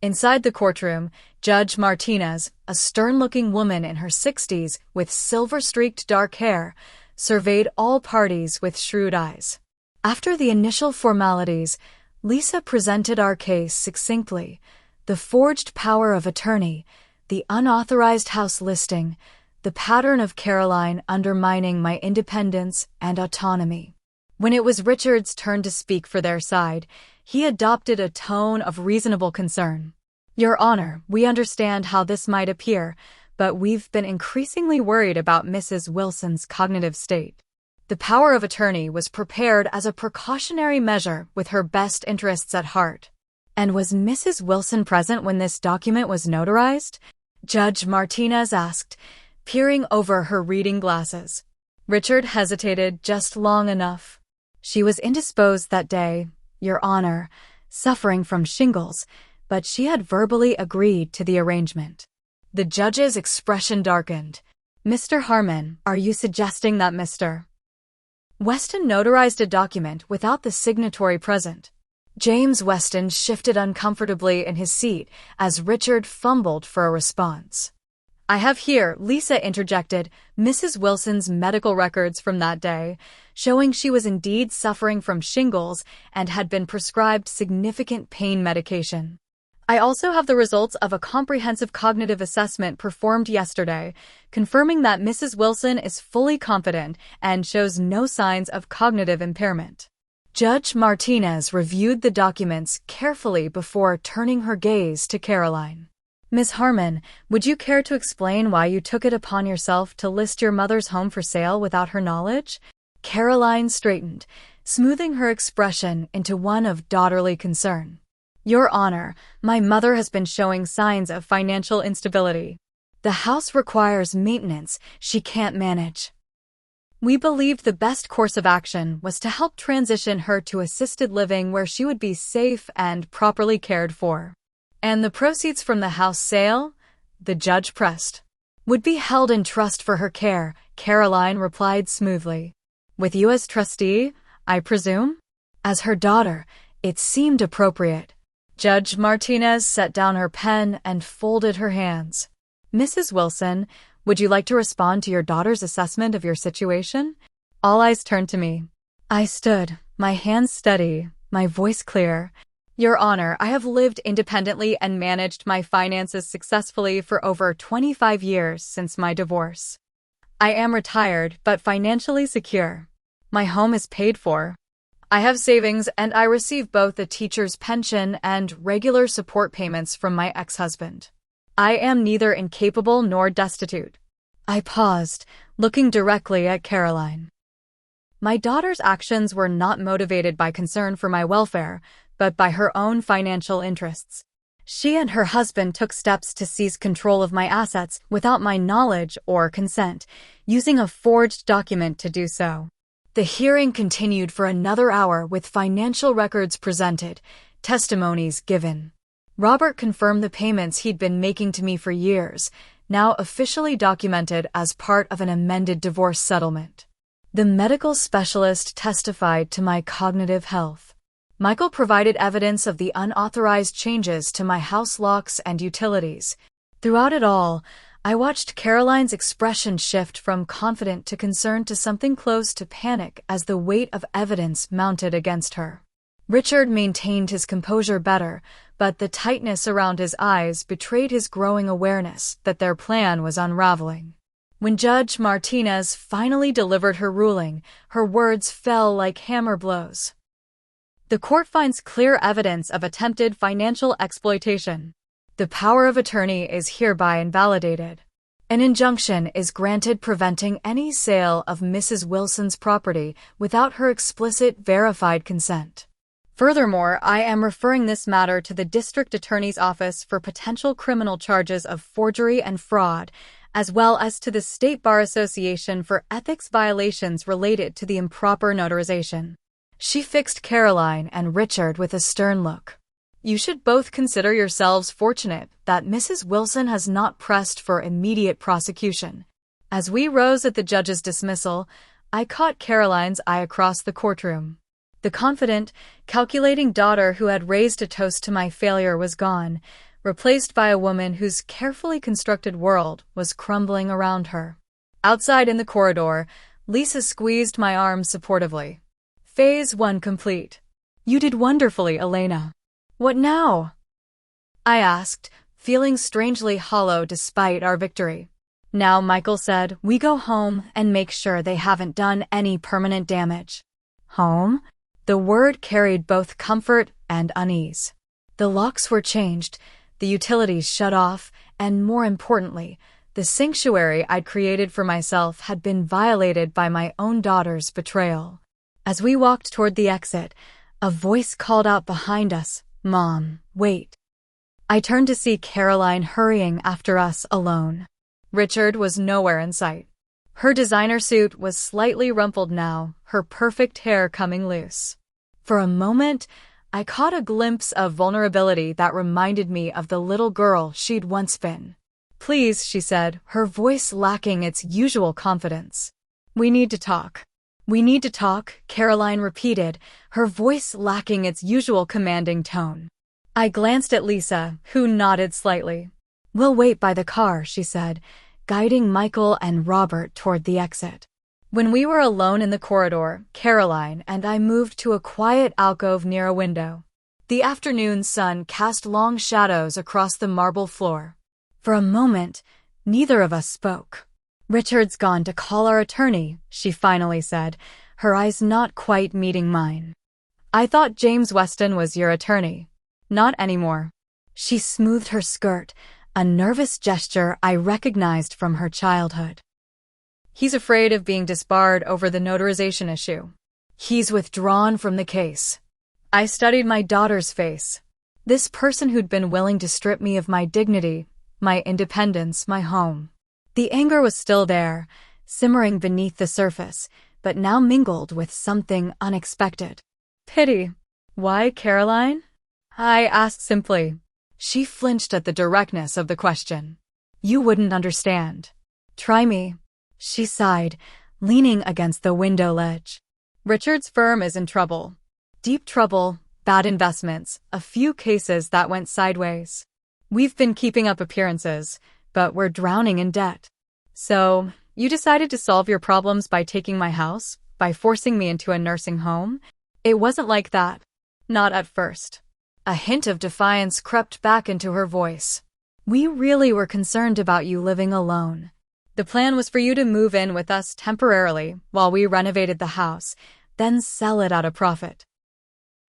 Inside the courtroom, Judge Martinez, a stern-looking woman in her 60s with silver-streaked dark hair, surveyed all parties with shrewd eyes. After the initial formalities, Lisa presented our case succinctly: the forged power of attorney, the unauthorized house listing, the pattern of Caroline undermining my independence and autonomy. When it was Richard's turn to speak for their side, he adopted a tone of reasonable concern. "Your Honor, we understand how this might appear, but we've been increasingly worried about Mrs. Wilson's cognitive state. The power of attorney was prepared as a precautionary measure with her best interests at heart." "And was Mrs. Wilson present when this document was notarized?" Judge Martinez asked, peering over her reading glasses. Richard hesitated just long enough. "She was indisposed that day, Your Honor, suffering from shingles, but she had verbally agreed to the arrangement." The judge's expression darkened. "Mr. Harmon, are you suggesting that Mr. Weston notarized a document without the signatory present?" James Weston shifted uncomfortably in his seat as Richard fumbled for a response. I have here, Lisa interjected, Mrs. Wilson's medical records from that day, showing she was indeed suffering from shingles and had been prescribed significant pain medication. I also have the results of a comprehensive cognitive assessment performed yesterday, confirming that Mrs. Wilson is fully competent and shows no signs of cognitive impairment. Judge Martinez reviewed the documents carefully before turning her gaze to Caroline. Ms. Harmon, would you care to explain why you took it upon yourself to list your mother's home for sale without her knowledge? Caroline straightened, smoothing her expression into one of daughterly concern. Your Honor, my mother has been showing signs of financial instability. The house requires maintenance she can't manage. We believed the best course of action was to help transition her to assisted living where she would be safe and properly cared for. And the proceeds from the house sale, the judge pressed, would be held in trust for her care, Caroline replied smoothly. With you as trustee, I presume? As her daughter, it seemed appropriate. Judge Martinez set down her pen and folded her hands. Mrs. Wilson, would you like to respond to your daughter's assessment of your situation? All eyes turned to me. I stood, my hands steady, my voice clear. Your Honor, I have lived independently and managed my finances successfully for over 25 years since my divorce. I am retired but financially secure. My home is paid for. I have savings and I receive both a teacher's pension and regular support payments from my ex-husband. I am neither incapable nor destitute. I paused, looking directly at Caroline. My daughter's actions were not motivated by concern for my welfare, but by her own financial interests. She and her husband took steps to seize control of my assets without my knowledge or consent, using a forged document to do so. The hearing continued for another hour with financial records presented, testimonies given. Robert confirmed the payments he'd been making to me for years, now officially documented as part of an amended divorce settlement. The medical specialist testified to my cognitive health. Michael provided evidence of the unauthorized changes to my house locks and utilities. Throughout it all, I watched Caroline's expression shift from confident to concerned to something close to panic as the weight of evidence mounted against her. Richard maintained his composure better, but the tightness around his eyes betrayed his growing awareness that their plan was unraveling. When Judge Martinez finally delivered her ruling, her words fell like hammer blows. The court finds clear evidence of attempted financial exploitation. The power of attorney is hereby invalidated. An injunction is granted preventing any sale of Mrs. Wilson's property without her explicit verified consent. Furthermore, I am referring this matter to the District Attorney's Office for potential criminal charges of forgery and fraud, as well as to the State Bar Association for ethics violations related to the improper notarization. She fixed Caroline and Richard with a stern look. You should both consider yourselves fortunate that Mrs. Wilson has not pressed for immediate prosecution. As we rose at the judge's dismissal, I caught Caroline's eye across the courtroom. The confident, calculating daughter who had raised a toast to my failure was gone, replaced by a woman whose carefully constructed world was crumbling around her. Outside in the corridor, Lisa squeezed my arm supportively. Phase 1 complete. You did wonderfully, Elena. What now? I asked, feeling strangely hollow despite our victory. Now, Michael said, we go home and make sure they haven't done any permanent damage. Home? The word carried both comfort and unease. The locks were changed, the utilities shut off, and more importantly, the sanctuary I'd created for myself had been violated by my own daughter's betrayal. As we walked toward the exit, a voice called out behind us, Mom, wait. I turned to see Caroline hurrying after us alone. Richard was nowhere in sight. Her designer suit was slightly rumpled now, her perfect hair coming loose. For a moment, I caught a glimpse of vulnerability that reminded me of the little girl she'd once been. Please, she said, her voice lacking its usual confidence. We need to talk. We need to talk, Caroline repeated, her voice lacking its usual commanding tone. I glanced at Lisa, who nodded slightly. "We'll wait by the car," she said, guiding Michael and Robert toward the exit. When we were alone in the corridor, Caroline and I moved to a quiet alcove near a window. The afternoon sun cast long shadows across the marble floor. For a moment, neither of us spoke. "Richard's gone to call our attorney," she finally said, her eyes not quite meeting mine. "I thought James Weston was your attorney." "Not anymore." She smoothed her skirt, a nervous gesture I recognized from her childhood. "He's afraid of being disbarred over the notarization issue. He's withdrawn from the case." I studied my daughter's face. This person who'd been willing to strip me of my dignity, my independence, my home. The anger was still there, simmering beneath the surface, but now mingled with something unexpected. "Pity." "Why, Caroline?" I asked simply. She flinched at the directness of the question. "You wouldn't understand." "Try me." She sighed, leaning against the window ledge. "Richard's firm is in trouble. Deep trouble, bad investments, a few cases that went sideways. We've been keeping up appearances, but we're drowning in debt." "So, you decided to solve your problems by taking my house, by forcing me into a nursing home?" "It wasn't like that." "Not at first." A hint of defiance crept back into her voice. "We really were concerned about you living alone. The plan was for you to move in with us temporarily while we renovated the house, then sell it at a profit.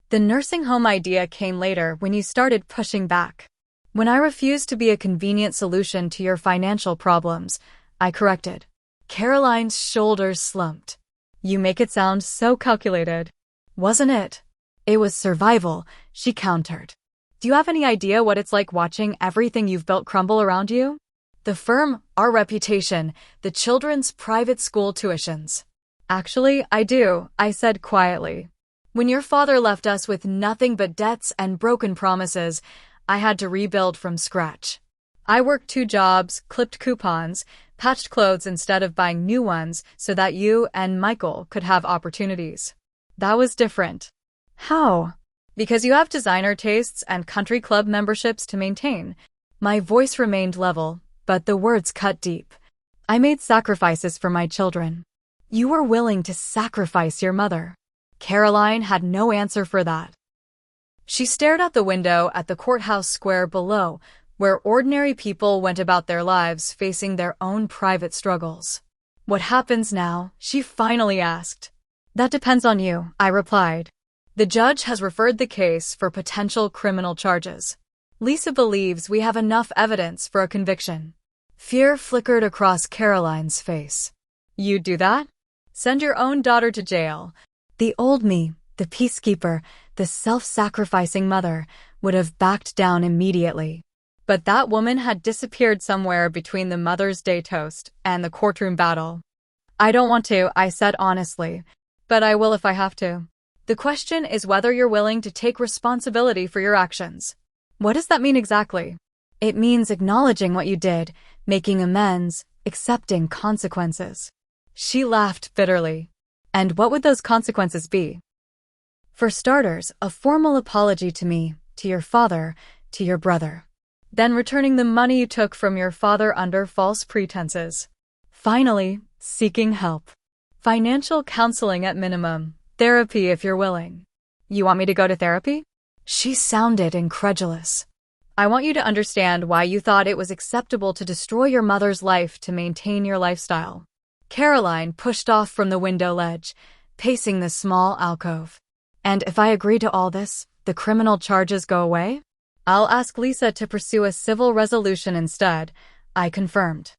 The nursing home idea came later when you started pushing back. When I refused to be a convenient solution to your financial problems, I corrected." Caroline's shoulders slumped. "You make it sound so calculated." "Wasn't it? It was survival," she countered. "Do you have any idea what it's like watching everything you've built crumble around you? The firm, our reputation, the children's private school tuitions." "Actually, I do," I said quietly. "When your father left us with nothing but debts and broken promises, I had to rebuild from scratch. I worked 2 jobs, clipped coupons, patched clothes instead of buying new ones so that you and Michael could have opportunities. That was different." "How?" "Because you have designer tastes and country club memberships to maintain." My voice remained level, but the words cut deep. "I made sacrifices for my children." "You were willing to sacrifice your mother." Caroline had no answer for that. She stared out the window at the courthouse square below, where ordinary people went about their lives facing their own private struggles. "What happens now?" she finally asked. "That depends on you," I replied. "The judge has referred the case for potential criminal charges. Lisa believes we have enough evidence for a conviction." Fear flickered across Caroline's face. "You'd do that? Send your own daughter to jail?" The old me, the peacekeeper, the self-sacrificing mother, would have backed down immediately. But that woman had disappeared somewhere between the Mother's Day toast and the courtroom battle. "I don't want to," I said honestly, "but I will if I have to. The question is whether you're willing to take responsibility for your actions." "What does that mean exactly?" "It means acknowledging what you did, making amends, accepting consequences." She laughed bitterly. "And what would those consequences be?" "For starters, a formal apology to me, to your father, to your brother. Then returning the money you took from your father under false pretenses. Finally, seeking help. Financial counseling at minimum. Therapy if you're willing." "You want me to go to therapy?" She sounded incredulous. "I want you to understand why you thought it was acceptable to destroy your mother's life to maintain your lifestyle." Caroline pushed off from the window ledge, pacing the small alcove. "And if I agree to all this, the criminal charges go away?" "I'll ask Lisa to pursue a civil resolution instead," I confirmed.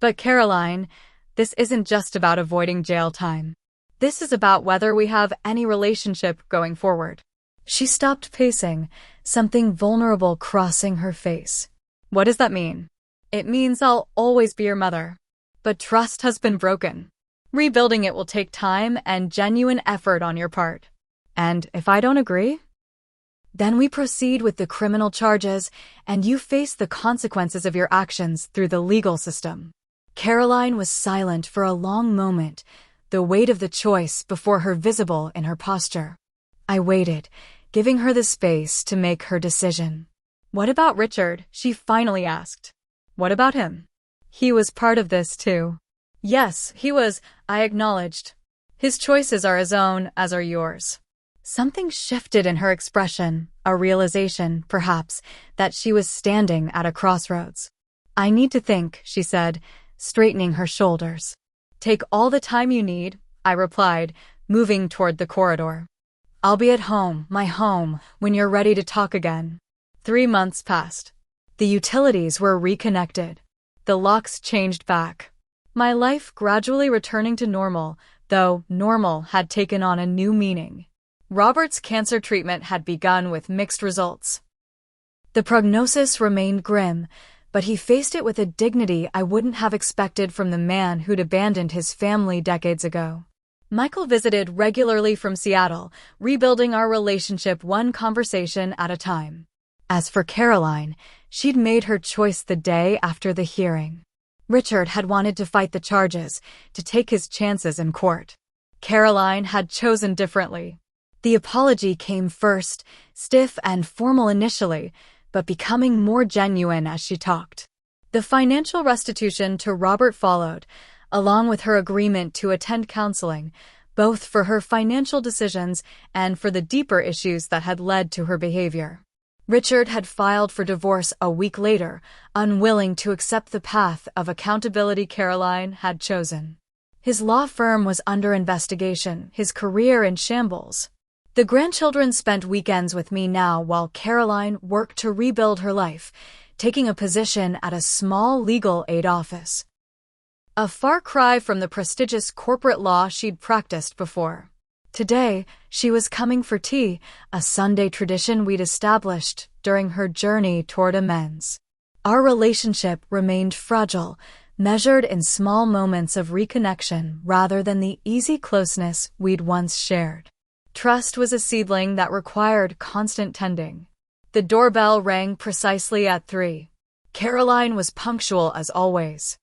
"But Caroline, this isn't just about avoiding jail time. This is about whether we have any relationship going forward." She stopped pacing, something vulnerable crossing her face. "What does that mean?" "It means I'll always be your mother. But trust has been broken. Rebuilding it will take time and genuine effort on your part. And if I don't agree?" "Then we proceed with the criminal charges, and you face the consequences of your actions through the legal system." Caroline was silent for a long moment, the weight of the choice before her visible in her posture. I waited, giving her the space to make her decision. "What about Richard?" she finally asked. What about him? He was part of this too. Yes, he was, I acknowledged. His choices are his own, as are yours. Something shifted in her expression, a realization, perhaps, that she was standing at a crossroads. I need to think, she said, straightening her shoulders. Take all the time you need, I replied, moving toward the corridor. I'll be at home, my home, when you're ready to talk again. 3 months passed. The utilities were reconnected. The locks changed back. My life gradually returning to normal, though normal had taken on a new meaning. Robert's cancer treatment had begun with mixed results. The prognosis remained grim, but he faced it with a dignity I wouldn't have expected from the man who'd abandoned his family decades ago. Michael visited regularly from Seattle, rebuilding our relationship one conversation at a time. As for Caroline, she'd made her choice the day after the hearing. Richard had wanted to fight the charges, to take his chances in court. Caroline had chosen differently. The apology came first, stiff and formal initially, but becoming more genuine as she talked. The financial restitution to Robert followed, along with her agreement to attend counseling, both for her financial decisions and for the deeper issues that had led to her behavior. Richard had filed for divorce a week later, unwilling to accept the path of accountability Caroline had chosen. His law firm was under investigation, his career in shambles. The grandchildren spent weekends with me now while Caroline worked to rebuild her life, taking a position at a small legal aid office. A far cry from the prestigious corporate law she'd practiced before. Today, she was coming for tea, a Sunday tradition we'd established during her journey toward amends. Our relationship remained fragile, measured in small moments of reconnection rather than the easy closeness we'd once shared. Trust was a seedling that required constant tending. The doorbell rang precisely at 3. Caroline was punctual as always.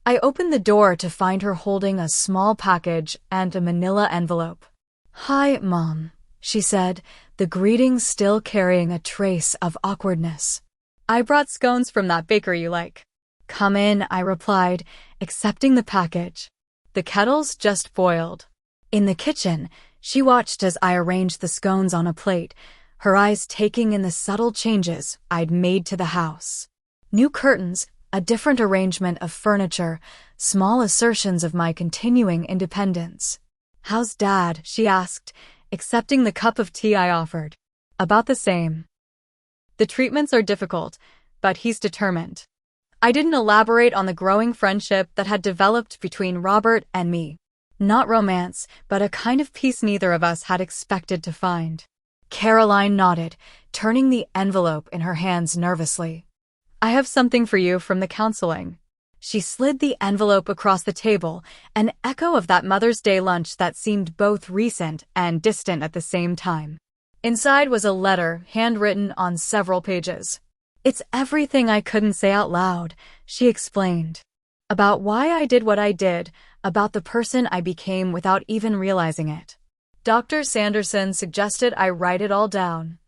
I opened the door to find her holding a small package and a manila envelope. "Hi, Mom," she said, the greeting still carrying a trace of awkwardness. "I brought scones from that bakery you like." "Come in," I replied, accepting the package. The kettle's just boiled. In the kitchen, she watched as I arranged the scones on a plate, her eyes taking in the subtle changes I'd made to the house. New curtains, a different arrangement of furniture, small assertions of my continuing independence. "How's Dad?" she asked, accepting the cup of tea I offered. "About the same. The treatments are difficult, but he's determined." I didn't elaborate on the growing friendship that had developed between Robert and me. Not romance, but a kind of peace neither of us had expected to find. Caroline nodded, turning the envelope in her hands nervously. "I have something for you from the counseling." She slid the envelope across the table, an echo of that Mother's Day lunch that seemed both recent and distant at the same time. Inside was a letter, handwritten on several pages. "It's everything I couldn't say out loud," she explained. "About why I did what I did, about the person I became without even realizing it." Dr. Sanderson suggested I write it all down.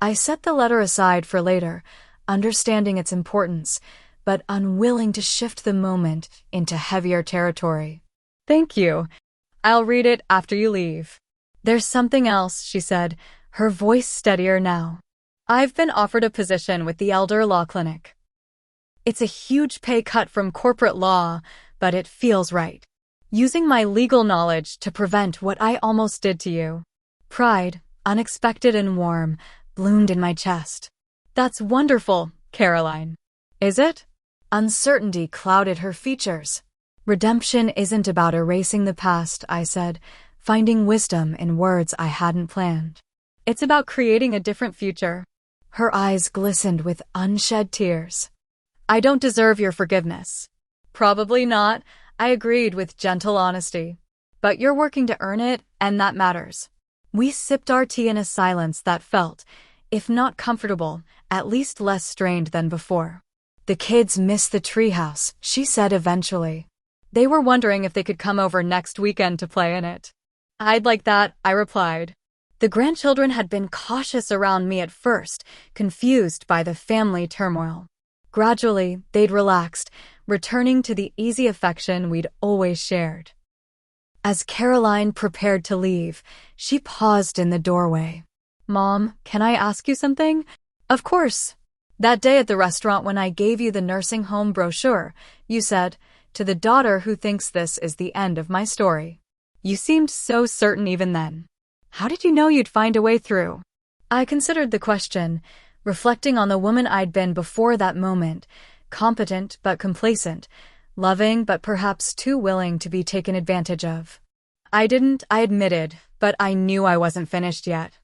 I set the letter aside for later, understanding its importance, but unwilling to shift the moment into heavier territory. "Thank you. I'll read it after you leave." "There's something else," she said, her voice steadier now. "I've been offered a position with the Elder Law Clinic. It's a huge pay cut from corporate law, but it feels right. Using my legal knowledge to prevent what I almost did to you." Pride, unexpected and warm, bloomed in my chest. "That's wonderful, Caroline." "Is it?" Uncertainty clouded her features. "Redemption isn't about erasing the past," I said, finding wisdom in words I hadn't planned. "It's about creating a different future." Her eyes glistened with unshed tears. "I don't deserve your forgiveness." "Probably not," I agreed with gentle honesty. "But you're working to earn it, and that matters." We sipped our tea in a silence that felt, if not comfortable, at least less strained than before. "The kids miss the treehouse," she said eventually. "They were wondering if they could come over next weekend to play in it." "I'd like that," I replied. The grandchildren had been cautious around me at first, confused by the family turmoil. Gradually, they'd relaxed, returning to the easy affection we'd always shared. As Caroline prepared to leave, she paused in the doorway. "Mom, can I ask you something?" "Of course." "That day at the restaurant when I gave you the nursing home brochure, you said, 'To the daughter who thinks this is the end of my story.' You seemed so certain even then. How did you know you'd find a way through?" I considered the question, reflecting on the woman I'd been before that moment, competent but complacent, loving but perhaps too willing to be taken advantage of. I admitted, but I knew I wasn't finished yet.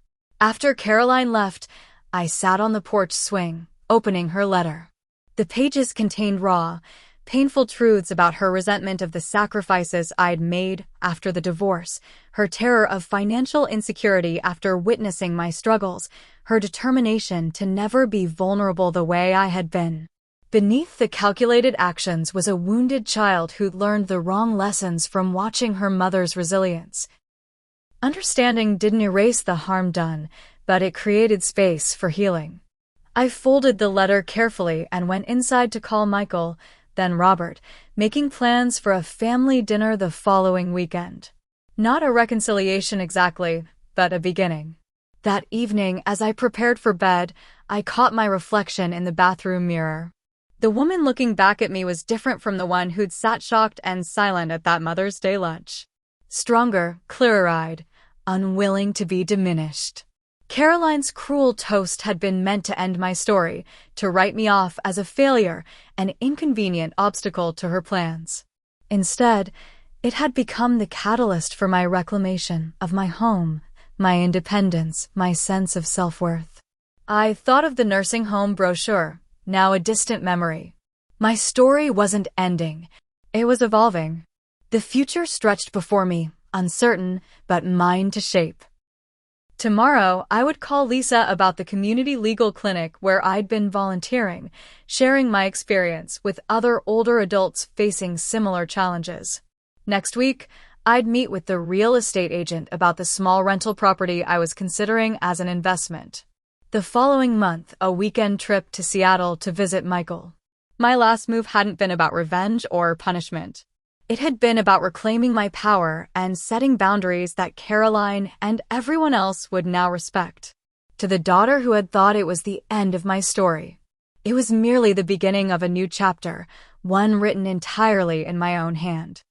After Caroline left, I sat on the porch swing, opening her letter. The pages contained raw, painful truths about her resentment of the sacrifices I'd made after the divorce, her terror of financial insecurity after witnessing my struggles, her determination to never be vulnerable the way I had been. Beneath the calculated actions was a wounded child who'd learned the wrong lessons from watching her mother's resilience. Understanding didn't erase the harm done, but it created space for healing. I folded the letter carefully and went inside to call Michael, then Robert, making plans for a family dinner the following weekend. Not a reconciliation exactly, but a beginning. That evening, as I prepared for bed, I caught my reflection in the bathroom mirror. The woman looking back at me was different from the one who'd sat shocked and silent at that Mother's Day lunch. Stronger, clearer-eyed, unwilling to be diminished. Caroline's cruel toast had been meant to end my story, to write me off as a failure, an inconvenient obstacle to her plans. Instead, it had become the catalyst for my reclamation of my home, my independence, my sense of self-worth. I thought of the nursing home brochure, now a distant memory. My story wasn't ending. It was evolving. The future stretched before me, uncertain, but mine to shape. Tomorrow, I would call Lisa about the community legal clinic where I'd been volunteering, sharing my experience with other older adults facing similar challenges. Next week, I'd meet with the real estate agent about the small rental property I was considering as an investment. The following month, a weekend trip to Seattle to visit Michael. My last move hadn't been about revenge or punishment. It had been about reclaiming my power and setting boundaries that Caroline and everyone else would now respect. To the daughter who had thought it was the end of my story, it was merely the beginning of a new chapter, one written entirely in my own hand.